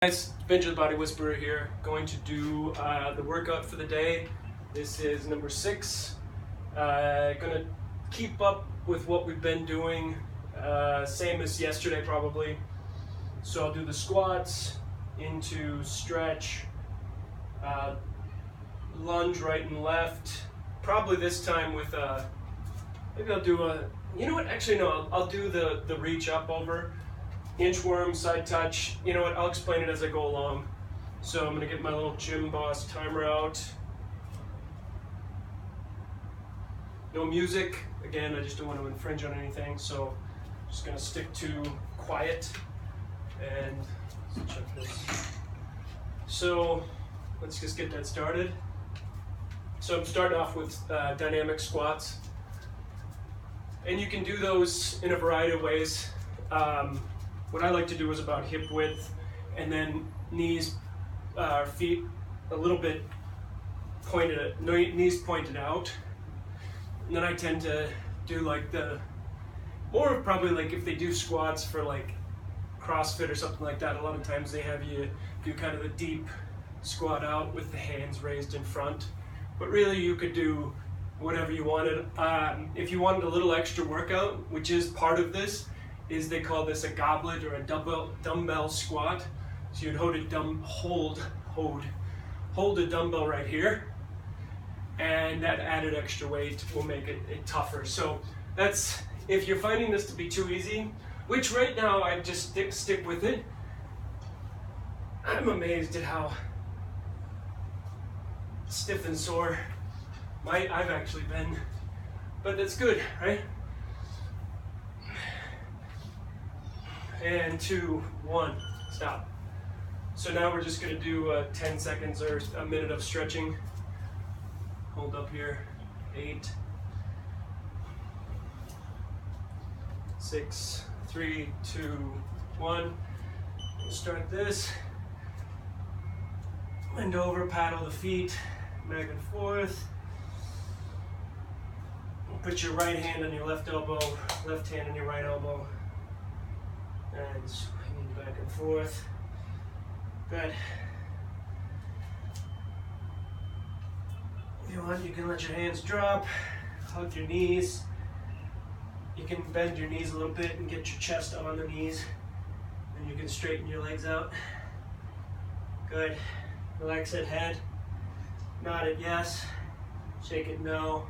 Guys, Binja the Body Whisperer here, going to do the workout for the day. This is number 6. Gonna keep up with what we've been doing, same as yesterday probably. So I'll do the squats into stretch, lunge right and left. Probably this time with maybe I'll do a, you know what, actually no, I'll do the reach up over. Inchworm, side touch, you know what, I'll explain it as I go along. So I'm gonna get my little Gymboss timer out. No music, again, I just don't want to infringe on anything, so I'm just gonna stick to quiet. And let's check this. So let's just get that started. So I'm starting off with dynamic squats. And you can do those in a variety of ways. What I like to do is about hip width, and then knees, feet a little bit pointed, knees pointed out. And then I tend to do like more probably like if they do squats for like CrossFit or something like that, a lot of times they have you do kind of a deep squat out with the hands raised in front. But really you could do whatever you wanted. If you wanted a little extra workout, which is part of this, is they call this a goblet or a dumbbell squat. So you'd hold a dumbbell right here, and that added extra weight will make it tougher. So that's, if you're finding this to be too easy, which right now I just stick with it, I'm amazed at how stiff and sore I've actually been, but that's good, right? And 2, 1, stop. So now we're just gonna do 10 seconds or a minute of stretching. Hold up here, 8, 6, 3, 2, 1. We'll start this. Bend over, paddle the feet, back and forth. Put your right hand on your left elbow, left hand on your right elbow. And swinging back and forth. Good. If you want, you can let your hands drop, hug your knees. You can bend your knees a little bit and get your chest on the knees. And you can straighten your legs out. Good. Relax that head. Nod it yes. Shake it no.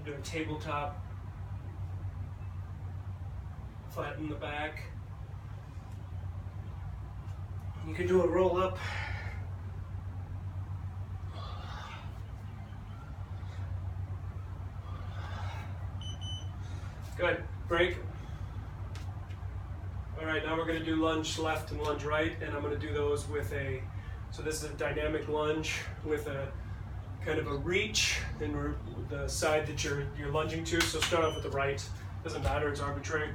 Do a tabletop, flatten the back. You can do a roll up. Good, break. All right, now we're gonna do lunge left and lunge right, and I'm gonna do those with so this is a dynamic lunge with a kind of a reach in the side that you're lunging to. So start off with the right. Doesn't matter, it's arbitrary.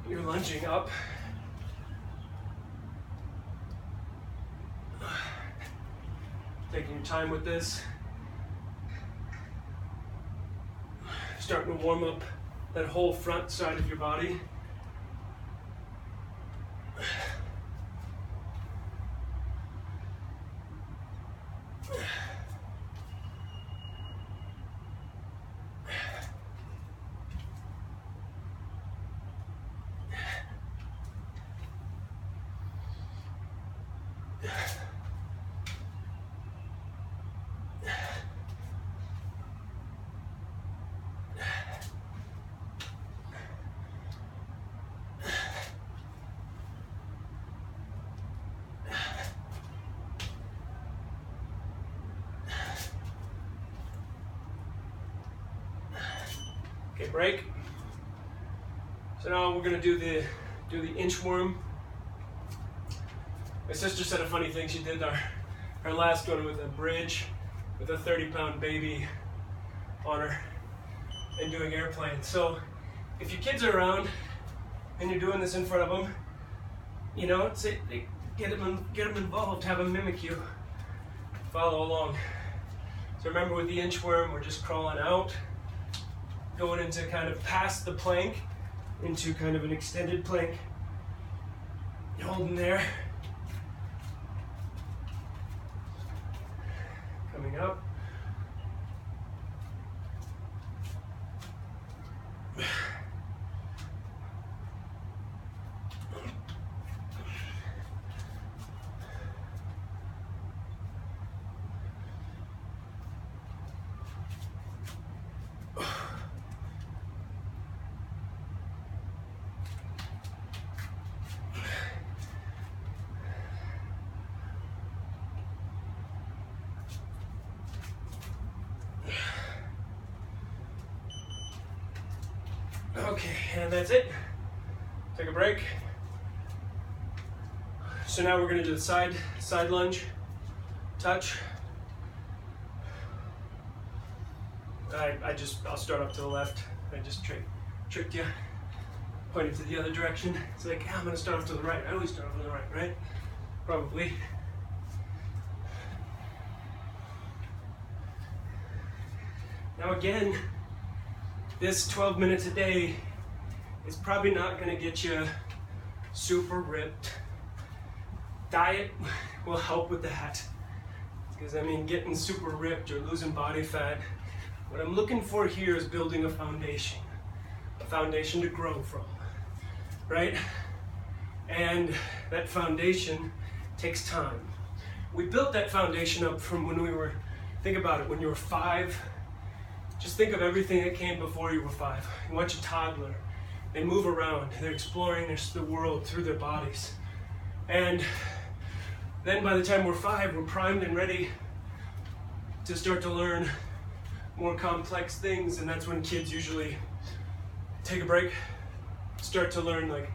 You're lunging up. Taking your time with this. Starting to warm up that whole front side of your body. Okay, break. So now we're gonna do the inchworm. My sister said a funny thing. She did our last one with a bridge with a 30-pound baby on her and doing airplanes. So if your kids are around and you're doing this in front of them, you know, get them involved, have them mimic you, follow along. So remember with the inchworm, we're just crawling out, going into kind of past the plank, into kind of an extended plank. Holding there. Coming up. Okay, and that's it. Take a break. So now we're going to do the side lunge, touch. I'll start up to the left. I just tricked you. Pointed to the other direction. It's like, yeah, I'm going to start off to the right. I always start off to the right, right? Probably. Now again, this 12 minutes a day is probably not going to get you super ripped. Diet will help with that. Because I mean, getting super ripped or losing body fat, what I'm looking for here is building a foundation to grow from, right? And that foundation takes time. We built that foundation up from when we were, think about it, when you were 5. Just think of everything that came before you were 5. You watch a toddler. They move around. They're exploring the world through their bodies. And then by the time we're 5, we're primed and ready to start to learn more complex things. And that's when kids usually take a break, start to learn like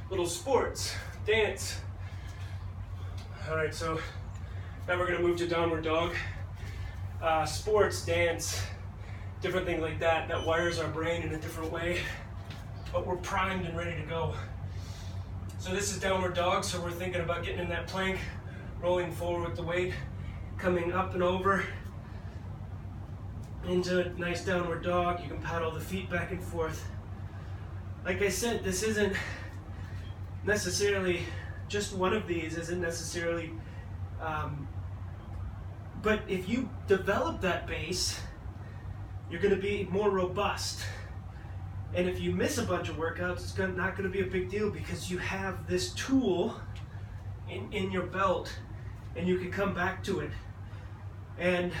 little sports, dance. All right, so now we're gonna move to downward dog. Sports, dance, different things like that, that wires our brain in a different way, but we're primed and ready to go. So this is downward dog, so we're thinking about getting in that plank, rolling forward with the weight, coming up and over into a nice downward dog. You can paddle the feet back and forth. Like I said, this isn't necessarily, just one of these isn't necessarily, but if you develop that base, you're going to be more robust. And if you miss a bunch of workouts, it's not going to be a big deal because you have this tool in your belt and you can come back to it. And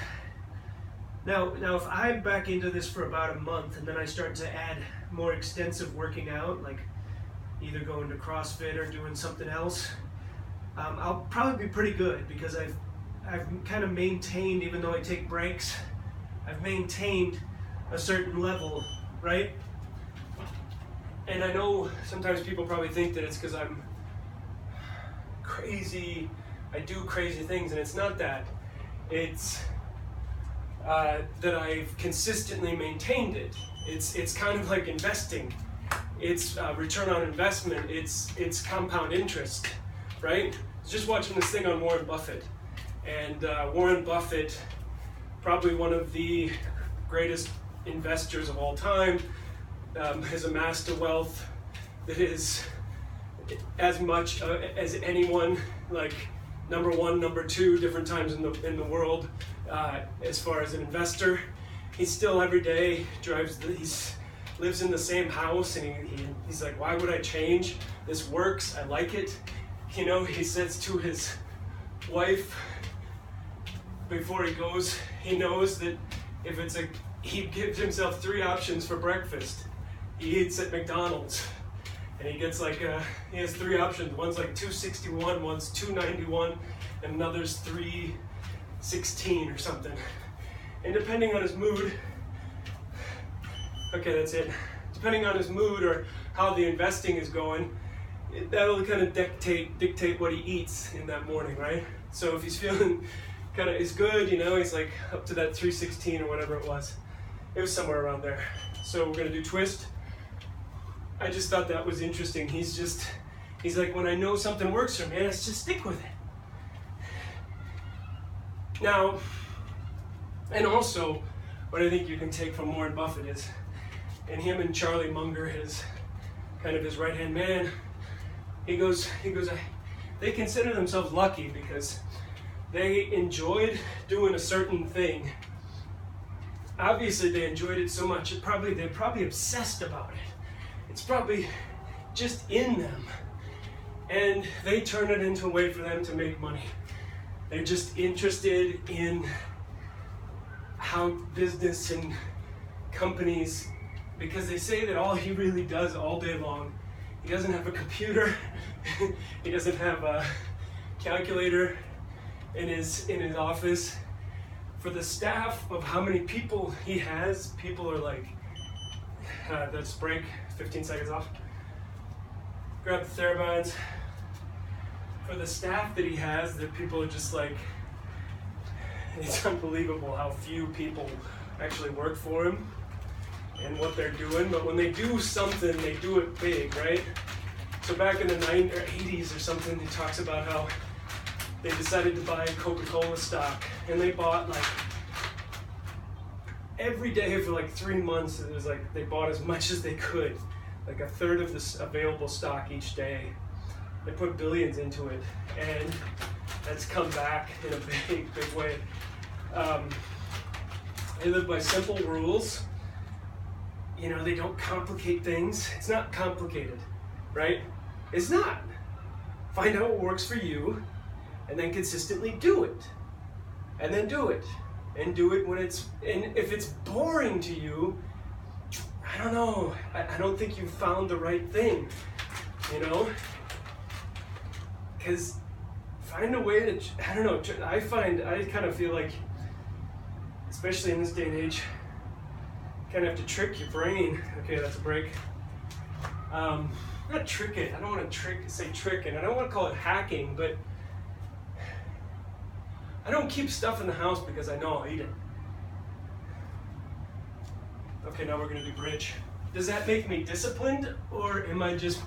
now if I'm back into this for about a month and then I start to add more extensive working out, like either going to CrossFit or doing something else, I'll probably be pretty good because I've kind of maintained, even though I take breaks, I've maintained a certain level, right? And I know sometimes people probably think that it's because I'm crazy, I do crazy things, and it's not that. It's that I've consistently maintained it. It's kind of like investing. It's return on investment. It's compound interest, right? I was just watching this thing on Warren Buffett, and Warren Buffett, probably one of the greatest investors of all time, has amassed a wealth that is as much as anyone, like number 1, number 2, different times in the world. As far as an investor, he still every day lives in the same house, and he's like, why would I change? This works, I like it. You know, he says to his wife before he goes, he knows that if he gives himself 3 options for breakfast. He eats at McDonald's, and he gets he has 3 options. One's like $2.61, one's $2.91, and another's $3.16 or something. And depending on his mood, okay, that's it. Depending on his mood or how the investing is going, that'll kind of dictate what he eats in that morning, right? So if he's feeling kind of is good, you know, he's like up to that 316 or whatever it was. It was somewhere around there. So we're gonna do twist. I just thought that was interesting. He's like, when I know something works for me, let's just stick with it. Now, and also, what I think you can take from Warren Buffett is, and him and Charlie Munger, his kind of his right-hand man, he goes, they consider themselves lucky because they enjoyed doing a certain thing. Obviously they enjoyed it so much, they're probably obsessed about it. It's probably just in them. And they turn it into a way for them to make money. They're just interested in how business and companies, because they say that all he really does all day long, he doesn't have a computer, he doesn't have a calculator in his office. For the staff of how many people he has, people are like, let's break, 15 seconds off. Grab the Thera Bands. For the staff that he has, that people are just like, it's unbelievable how few people actually work for him and what they're doing. But when they do something, they do it big, right? So back in the 90s or 80s or something, he talks about how they decided to buy Coca-Cola stock, and they bought like every day for like 3 months. It was like they bought as much as they could, like a third of the available stock each day. They put billions into it, and that's come back in a big, big way. They live by simple rules. You know, they don't complicate things. It's not complicated, right? It's not. Find out what works for you, and then consistently do it. And then do it. And do it when and if it's boring to you, I don't know. I don't think you've found the right thing, you know? Because find a way to, I don't know, I kind of feel like, especially in this day and age, you kind of have to trick your brain. Okay, that's a break. Not trick it, I don't want to say trick it, I don't want to call it hacking, but I don't keep stuff in the house because I know I'll eat it. Okay, now we're going to do bridge. Does that make me disciplined, or am I just...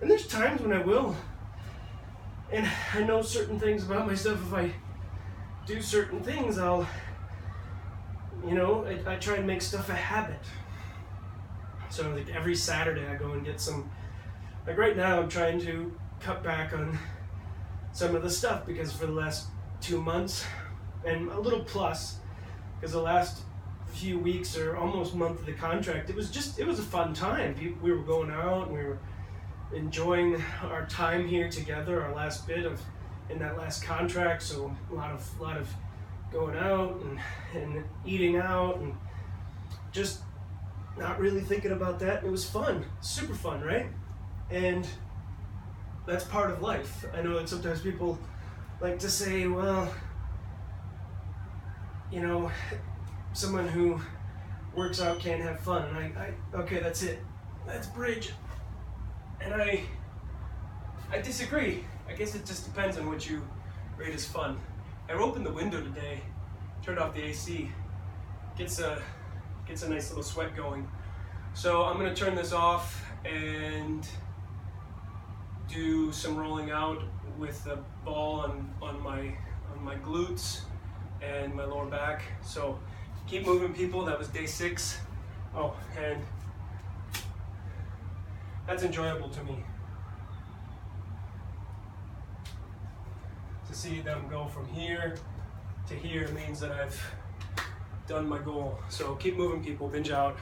And there's times when I will. And I know certain things about myself. If I do certain things, I'll, you know, I try and make stuff a habit. So like every Saturday I go and get some, like right now I'm trying to cut back on some of the stuff because for the last 2 months, and a little plus, because the last few weeks or almost month of the contract, it was a fun time. We were going out and we were enjoying our time here together, our last bit of in that last contract. So a lot of going out and eating out and just not really thinking about that. It was fun, super fun, right? And that's part of life. I know that sometimes people like to say, well, you know, someone who works out can't have fun. And I okay, that's it. That's bridge. And I disagree. I guess it just depends on what you rate as fun. I opened the window today, turned off the AC. Gets a nice little sweat going. So I'm gonna turn this off and do some rolling out with the ball on my glutes and my lower back. So keep moving, people. That was day 6. Oh, and that's enjoyable to me. To see them go from here to here means that I've done my goal. So keep moving, people. Binja out.